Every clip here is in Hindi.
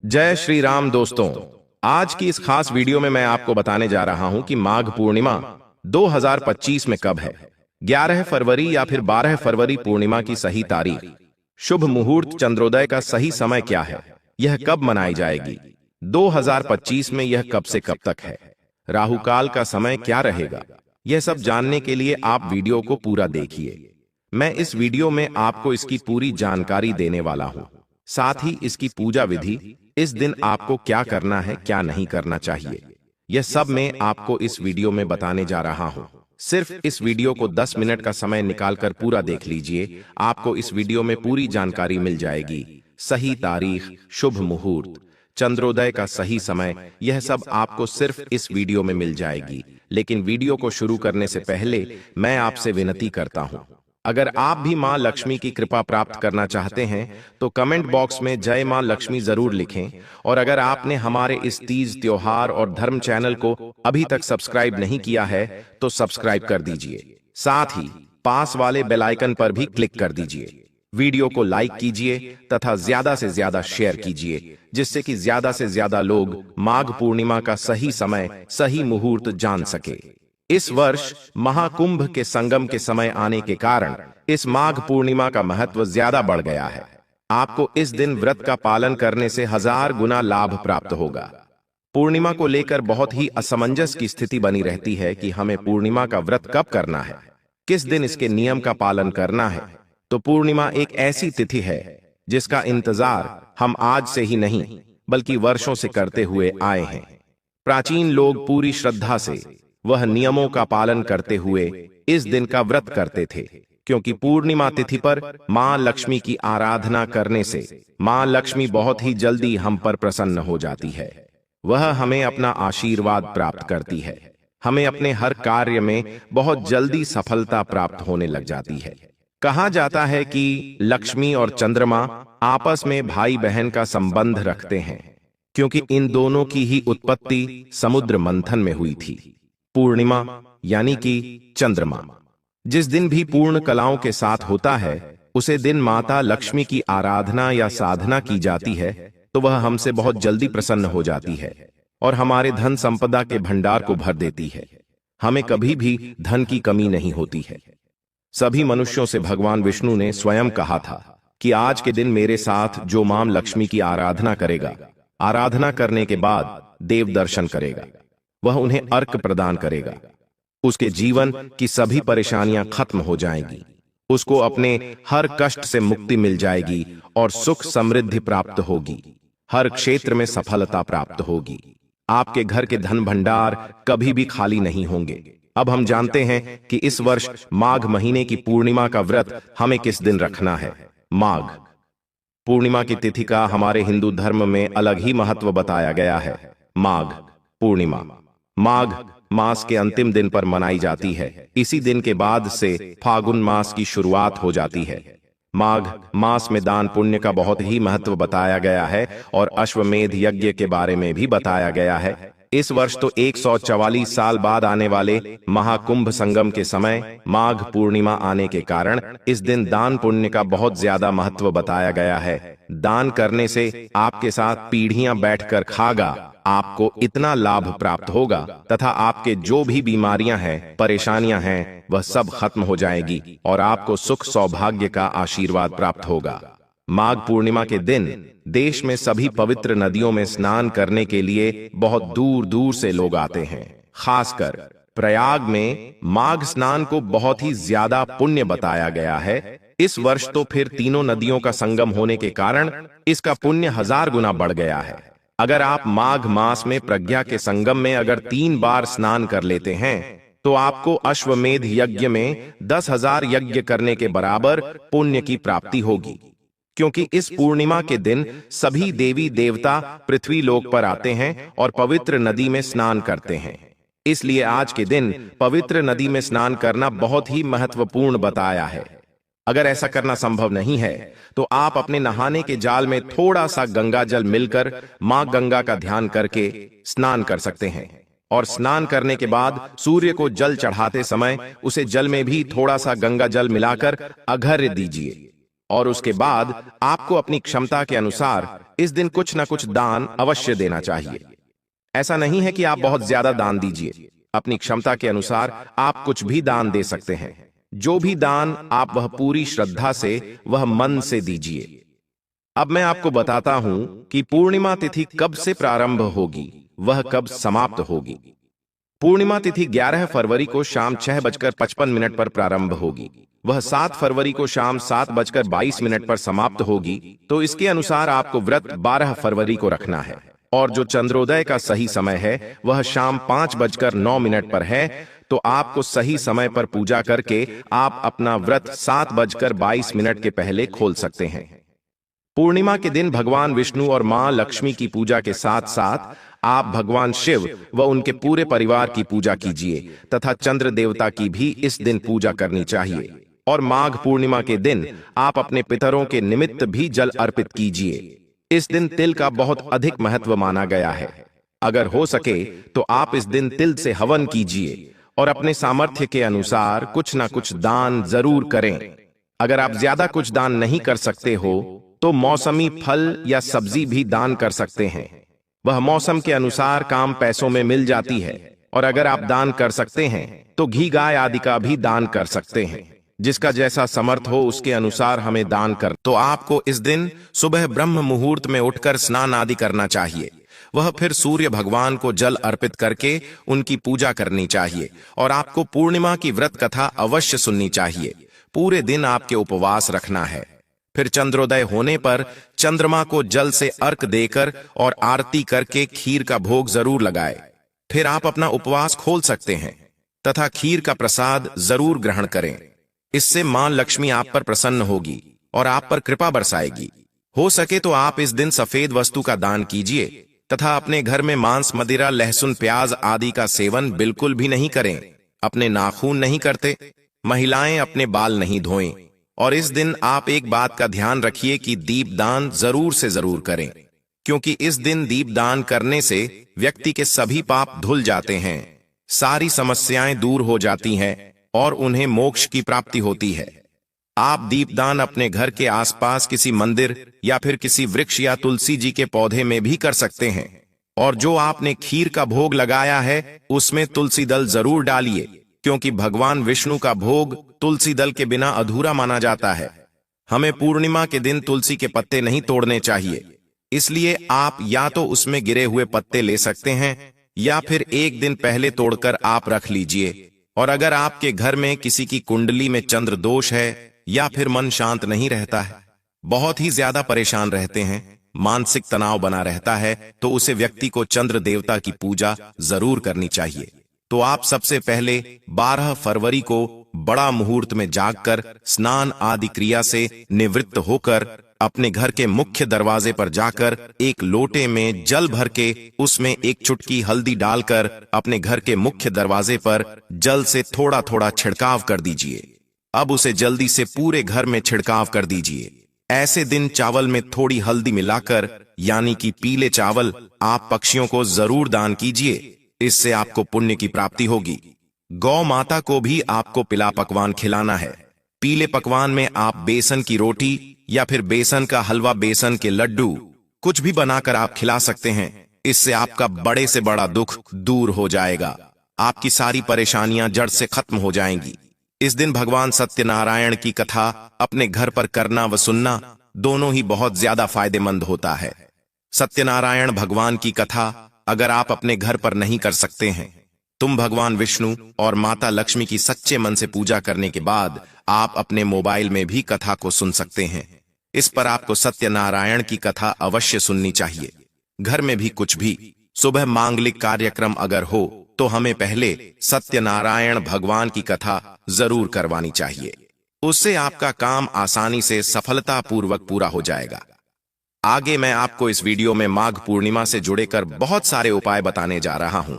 जय श्री राम दोस्तों। आज की इस खास वीडियो में मैं आपको बताने जा रहा हूं कि माघ पूर्णिमा 2025 में कब है। 11 फरवरी या फिर 12 फरवरी पूर्णिमा की सही तारीख, शुभ मुहूर्त, चंद्रोदय का सही समय क्या है, यह कब मनाई जाएगी, 2025 में यह कब से कब तक है, राहु काल का समय क्या रहेगा, यह सब जानने के लिए आप वीडियो को पूरा देखिए। मैं इस वीडियो में आपको इसकी पूरी जानकारी देने वाला हूं, साथ ही इसकी पूजा विधि, इस दिन आपको क्या करना है क्या नहीं करना चाहिए, यह सब मैं आपको इस वीडियो में बताने जा रहा हूं। सिर्फ इस वीडियो को 10 मिनट का समय निकालकर पूरा देख लीजिए, आपको इस वीडियो में पूरी जानकारी मिल जाएगी। सही तारीख, शुभ मुहूर्त, चंद्रोदय का सही समय, यह सब आपको सिर्फ इस वीडियो में मिल जाएगी। लेकिन वीडियो को शुरू करने से पहले मैं आपसे विनती करता हूं, अगर आप भी मां लक्ष्मी की कृपा प्राप्त करना चाहते हैं तो कमेंट बॉक्स में जय मां लक्ष्मी जरूर लिखें। और अगर आपने हमारे इस तीज, त्योहार और धर्म चैनल को अभी तक सब्सक्राइब नहीं किया है तो सब्सक्राइब कर दीजिए, साथ ही पास वाले बेल आइकन पर भी क्लिक कर दीजिए। वीडियो को लाइक कीजिए तथा ज्यादा से ज्यादा शेयर कीजिए, जिससे कि ज्यादा से ज्यादा लोग माघ पूर्णिमा का सही समय, सही मुहूर्त जान सके। इस वर्ष महाकुंभ के संगम के समय आने के कारण इस माघ पूर्णिमा का महत्व ज्यादा बढ़ गया है। आपको इस दिन व्रत का पालन करने से 1000 गुना लाभ प्राप्त होगा। पूर्णिमा को लेकर बहुत ही असमंजस की स्थिति बनी रहती है कि हमें पूर्णिमा का व्रत कब करना है, किस दिन इसके नियम का पालन करना है। तो पूर्णिमा एक ऐसी तिथि है जिसका इंतजार हम आज से ही नहीं बल्कि वर्षों से करते हुए आए हैं। प्राचीन लोग पूरी श्रद्धा से वह नियमों का पालन करते हुए इस दिन का व्रत करते थे, क्योंकि पूर्णिमा तिथि पर मां लक्ष्मी की आराधना करने से मां लक्ष्मी बहुत ही जल्दी हम पर प्रसन्न हो जाती है। वह हमें अपना आशीर्वाद प्राप्त करती है, हमें अपने हर कार्य में बहुत जल्दी सफलता प्राप्त होने लग जाती है। कहा जाता है कि लक्ष्मी और चंद्रमा आपस में भाई बहन का संबंध रखते हैं, क्योंकि इन दोनों की ही उत्पत्ति समुद्र मंथन में हुई थी। पूर्णिमा यानी कि चंद्रमा जिस दिन भी पूर्ण कलाओं के साथ होता है, उसे दिन माता लक्ष्मी की आराधना या साधना की जाती है, तो वह हमसे बहुत जल्दी प्रसन्न हो जाती है और हमारे धन संपदा के भंडार को भर देती है। हमें कभी भी धन की कमी नहीं होती है। सभी मनुष्यों से भगवान विष्णु ने स्वयं कहा था कि आज के दिन मेरे साथ जो मां लक्ष्मी की आराधना करेगा, आराधना करने के बाद देव दर्शन करेगा, वह उन्हें अर्घ प्रदान करेगा, उसके जीवन की सभी परेशानियां खत्म हो जाएंगी, उसको अपने हर कष्ट से मुक्ति मिल जाएगी और सुख समृद्धि प्राप्त होगी, हर क्षेत्र में सफलता प्राप्त होगी। आपके घर के धन भंडार कभी भी खाली नहीं होंगे। अब हम जानते हैं कि इस वर्ष माघ महीने की पूर्णिमा का व्रत हमें किस दिन रखना है। माघ पूर्णिमा की तिथि का हमारे हिंदू धर्म में अलग ही महत्व बताया गया है। माघ पूर्णिमा माघ मास के अंतिम दिन पर मनाई जाती है। इसी दिन के बाद से फागुन मास की शुरुआत हो जाती है। माघ मास में दान पुण्य का बहुत ही महत्व बताया गया है और अश्वमेध यज्ञ के बारे में भी बताया गया है। इस वर्ष तो 144 साल बाद आने वाले महाकुंभ संगम के समय माघ पूर्णिमा आने के कारण इस दिन दान पुण्य का बहुत ज्यादा महत्व बताया गया है। दान करने से आपके साथ पीढ़ियां बैठकर खागा, आपको इतना लाभ प्राप्त होगा तथा आपके जो भी बीमारियां हैं, परेशानियां हैं, वह सब खत्म हो जाएगी और आपको सुख सौभाग्य का आशीर्वाद प्राप्त होगा। माघ पूर्णिमा के दिन देश में सभी पवित्र नदियों में स्नान करने के लिए बहुत दूर दूर से लोग आते हैं। खासकर प्रयाग में माघ स्नान को बहुत ही ज्यादा पुण्य बताया गया है। इस वर्ष तो फिर तीनों नदियों का संगम होने के कारण इसका पुण्य 1000 गुना बढ़ गया है। अगर आप माघ मास में प्रज्ञा के संगम में अगर 3 बार स्नान कर लेते हैं तो आपको अश्वमेध यज्ञ में 10,000 यज्ञ करने के बराबर पुण्य की प्राप्ति होगी, क्योंकि इस पूर्णिमा के दिन सभी देवी देवता पृथ्वी लोक पर आते हैं और पवित्र नदी में स्नान करते हैं। इसलिए आज के दिन पवित्र नदी में स्नान करना बहुत ही महत्वपूर्ण बताया है। अगर ऐसा करना संभव नहीं है तो आप अपने नहाने के जाल में थोड़ा सा गंगा जल मिलकर मां गंगा का ध्यान करके स्नान कर सकते हैं और स्नान करने के बाद सूर्य को जल चढ़ाते समय उसे जल में भी थोड़ा सा गंगा जल मिलाकर अर्घ्य दीजिए। और उसके बाद आपको अपनी क्षमता के अनुसार इस दिन कुछ न कुछ दान अवश्य देना चाहिए। ऐसा नहीं है कि आप बहुत ज्यादा दान दीजिए, अपनी क्षमता के अनुसार आप कुछ भी दान दे सकते हैं। जो भी दान आप वह पूरी श्रद्धा से, वह मन से दीजिए। अब मैं आपको बताता हूं कि पूर्णिमा तिथि कब से प्रारंभ होगी, वह कब समाप्त होगी। पूर्णिमा तिथि 11 फरवरी को शाम 6:55 पर प्रारंभ होगी। वह 7 फरवरी को शाम 7:22 पर समाप्त होगी। तो इसके अनुसार आपको व्रत 12 फरवरी को रखना है। और जो चंद्रोदय का सही समय है वह शाम 5:09 पर है। तो आपको सही समय पर पूजा करके आप अपना व्रत 7:22 के पहले खोल सकते हैं। पूर्णिमा के दिन भगवान विष्णु और मां लक्ष्मी की पूजा के साथ साथ आप भगवान शिव व उनके पूरे परिवार की पूजा कीजिए तथा चंद्र देवता की भी इस दिन पूजा करनी चाहिए। और माघ पूर्णिमा के दिन आप अपने पितरों के निमित्त भी जल अर्पित कीजिए। इस दिन तिल का बहुत अधिक महत्व माना गया है। अगर हो सके तो आप इस दिन तिल से हवन कीजिए और अपने सामर्थ्य के अनुसार कुछ ना कुछ दान जरूर करें। अगर आप ज्यादा कुछ दान नहीं कर सकते हो तो मौसमी फल या सब्जी भी दान कर सकते हैं। वह मौसम के अनुसार काम पैसों में मिल जाती है। और अगर आप दान कर सकते हैं तो घी गाय आदि का भी दान कर सकते हैं। जिसका जैसा समर्थ हो उसके अनुसार हमें दान कर। तो आपको इस दिन सुबह ब्रह्म मुहूर्त में उठकर स्नान आदि करना चाहिए। वह फिर सूर्य भगवान को जल अर्पित करके उनकी पूजा करनी चाहिए। और आपको पूर्णिमा की व्रत कथा अवश्य सुननी चाहिए। पूरे दिन आपके उपवास रखना है। फिर चंद्रोदय होने पर चंद्रमा को जल से अर्घ देकर और आरती करके खीर का भोग जरूर लगाए। फिर आप अपना उपवास खोल सकते हैं तथा खीर का प्रसाद जरूर ग्रहण करें। इससे मां लक्ष्मी आप पर प्रसन्न होगी और आप पर कृपा बरसाएगी। हो सके तो आप इस दिन सफेद वस्तु का दान कीजिए तथा अपने घर में मांस, मदिरा, लहसुन, प्याज आदि का सेवन बिल्कुल भी नहीं करें। अपने नाखून नहीं करते। महिलाएं अपने बाल नहीं धोएं। और इस दिन आप एक बात का ध्यान रखिए कि दीपदान जरूर से जरूर करें, क्योंकि इस दिन दीपदान करने से व्यक्ति के सभी पाप धुल जाते हैं, सारी समस्याएं दूर हो जाती हैं और उन्हें मोक्ष की प्राप्ति होती है। आप दीपदान अपने घर के आसपास किसी मंदिर या फिर किसी वृक्ष या तुलसी जी के पौधे में भी कर सकते हैं। और जो आपने खीर का भोग लगाया है उसमें तुलसी दल जरूर डालिए, क्योंकि भगवान विष्णु का भोग तुलसी दल के बिना अधूरा माना जाता है। हमें पूर्णिमा के दिन तुलसी के पत्ते नहीं तोड़ने चाहिए। इसलिए आप या तो उसमें गिरे हुए पत्ते ले सकते हैं या फिर एक दिन पहले तोड़कर आप रख लीजिए। और अगर आपके घर में किसी की कुंडली में चंद्र दोष है या फिर मन शांत नहीं रहता है, बहुत ही ज्यादा परेशान रहते हैं, मानसिक तनाव बना रहता है, तो उसे व्यक्ति को चंद्र देवता की पूजा जरूर करनी चाहिए। तो आप सबसे पहले 12 फरवरी को बड़ा मुहूर्त में जागकर स्नान आदि क्रिया से निवृत्त होकर अपने घर के मुख्य दरवाजे पर जाकर एक लोटे में जल भर के उसमें एक चुटकी हल्दी डालकर अपने घर के मुख्य दरवाजे पर जल से थोड़ा थोड़ा छिड़काव कर दीजिए। अब उसे जल्दी से पूरे घर में छिड़काव कर दीजिए। ऐसे दिन चावल में थोड़ी हल्दी मिलाकर, यानी कि पीले चावल, आप पक्षियों को जरूर दान कीजिए। इससे आपको पुण्य की प्राप्ति होगी। गौ माता को भी आपको पिला पकवान खिलाना है। पीले पकवान में आप बेसन की रोटी या फिर बेसन का हलवा, बेसन के लड्डू, कुछ भी बनाकर आप खिला सकते हैं। इससे आपका बड़े से बड़ा दुख दूर हो जाएगा। आपकी सारी परेशानियां जड़ से खत्म हो जाएंगी। इस दिन भगवान सत्यनारायण की कथा अपने घर पर करना व सुनना दोनों ही बहुत ज्यादा फायदेमंद होता है। सत्यनारायण भगवान की कथा अगर आप अपने घर पर नहीं कर सकते हैं, तुम भगवान विष्णु और माता लक्ष्मी की सच्चे मन से पूजा करने के बाद आप अपने मोबाइल में भी कथा को सुन सकते हैं। इस पर आपको सत्यनारायण की कथा अवश्य सुननी चाहिए। घर में भी कुछ भी सुबह मांगलिक कार्यक्रम अगर हो तो हमें पहले सत्यनारायण भगवान की कथा जरूर करवानी चाहिए। उससे आपका काम आसानी से सफलतापूर्वक पूरा हो जाएगा। आगे मैं आपको इस वीडियो में माघ पूर्णिमा से जुड़े कर बहुत सारे उपाय बताने जा रहा हूं।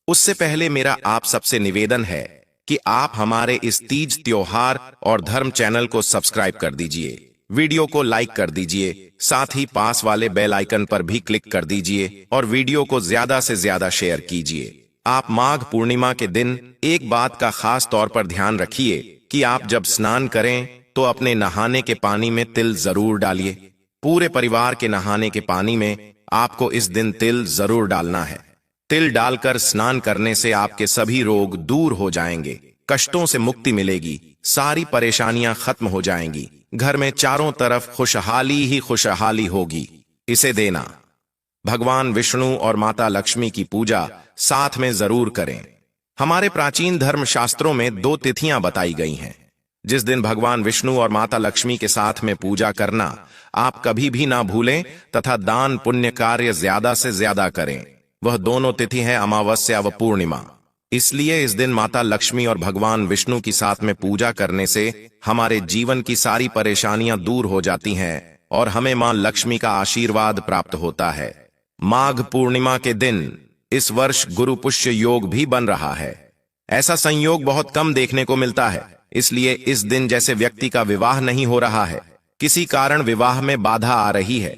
उससे पहले मेरा आप सबसे निवेदन है कि आप हमारे इस तीज त्योहार और धर्म चैनल को सब्सक्राइब कर दीजिए, वीडियो को लाइक कर दीजिए, साथ ही पास वाले बेल आइकन पर भी क्लिक कर दीजिए और वीडियो को ज्यादा से ज्यादा शेयर कीजिए। आप माघ पूर्णिमा के दिन एक बात का खास तौर पर ध्यान रखिए कि आप जब स्नान करें तो अपने नहाने के पानी में तिल जरूर डालिए। पूरे परिवार के नहाने के पानी में आपको इस दिन तिल जरूर डालना है। तिल डालकर स्नान करने से आपके सभी रोग दूर हो जाएंगे, कष्टों से मुक्ति मिलेगी, सारी परेशानियां खत्म हो जाएंगी, घर में चारों तरफ खुशहाली ही खुशहाली होगी। इसे देना। भगवान विष्णु और माता लक्ष्मी की पूजा साथ में जरूर करें। हमारे प्राचीन धर्म शास्त्रों में 2 तिथियां बताई गई हैं जिस दिन भगवान विष्णु और माता लक्ष्मी के साथ में पूजा करना आप कभी भी ना भूलें तथा दान पुण्य कार्य ज्यादा से ज्यादा करें। वह दोनों तिथि हैं अमावस्या व पूर्णिमा। इसलिए इस दिन माता लक्ष्मी और भगवान विष्णु की साथ में पूजा करने से हमारे जीवन की सारी परेशानियां दूर हो जाती हैं और हमें मां लक्ष्मी का आशीर्वाद प्राप्त होता है। माघ पूर्णिमा के दिन इस वर्ष गुरु पुष्य योग भी बन रहा है। ऐसा संयोग बहुत कम देखने को मिलता है, इसलिए इस दिन जैसे व्यक्ति का विवाह नहीं हो रहा है, किसी कारण विवाह में बाधा आ रही है,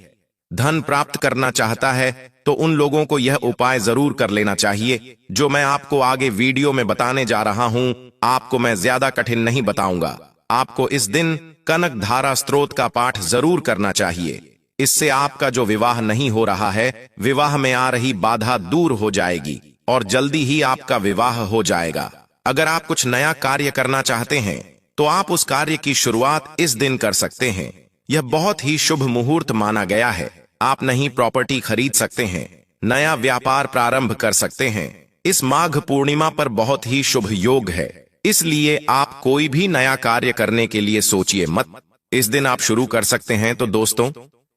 धन प्राप्त करना चाहता है, तो उन लोगों को यह उपाय जरूर कर लेना चाहिए जो मैं आपको आगे वीडियो में बताने जा रहा हूं। आपको मैं ज्यादा कठिन नहीं बताऊंगा। आपको इस दिन कनक धारा स्तोत्र का पाठ जरूर करना चाहिए। इससे आपका जो विवाह नहीं हो रहा है, विवाह में आ रही बाधा दूर हो जाएगी और जल्दी ही आपका विवाह हो जाएगा। अगर आप कुछ नया कार्य करना चाहते हैं तो आप उस कार्य की शुरुआत इस दिन कर सकते हैं। यह बहुत ही शुभ मुहूर्त माना गया है। आप नई प्रॉपर्टी खरीद सकते हैं, नया व्यापार प्रारंभ कर सकते हैं। इस माघ पूर्णिमा पर बहुत ही शुभ योग है, इसलिए आप कोई भी नया कार्य करने के लिए सोचिए मत। इस दिन आप शुरू कर सकते हैं। तो दोस्तों,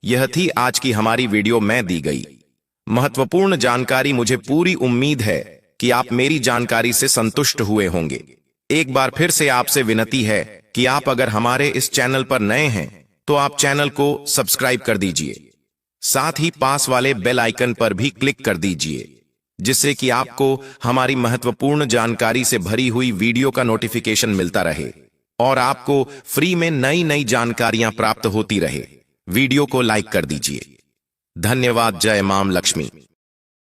यह थी आज की हमारी वीडियो में दी गई महत्वपूर्ण जानकारी। मुझे पूरी उम्मीद है कि आप मेरी जानकारी से संतुष्ट हुए होंगे। एक बार फिर से आपसे विनती है कि आप अगर हमारे इस चैनल पर नए हैं तो आप चैनल को सब्सक्राइब कर दीजिए, साथ ही पास वाले बेल आइकन पर भी क्लिक कर दीजिए, जिससे कि आपको हमारी महत्वपूर्ण जानकारी से भरी हुई वीडियो का नोटिफिकेशन मिलता रहे और आपको फ्री में नई नई जानकारियां प्राप्त होती रहे। वीडियो को लाइक कर दीजिए। धन्यवाद। जय मां लक्ष्मी।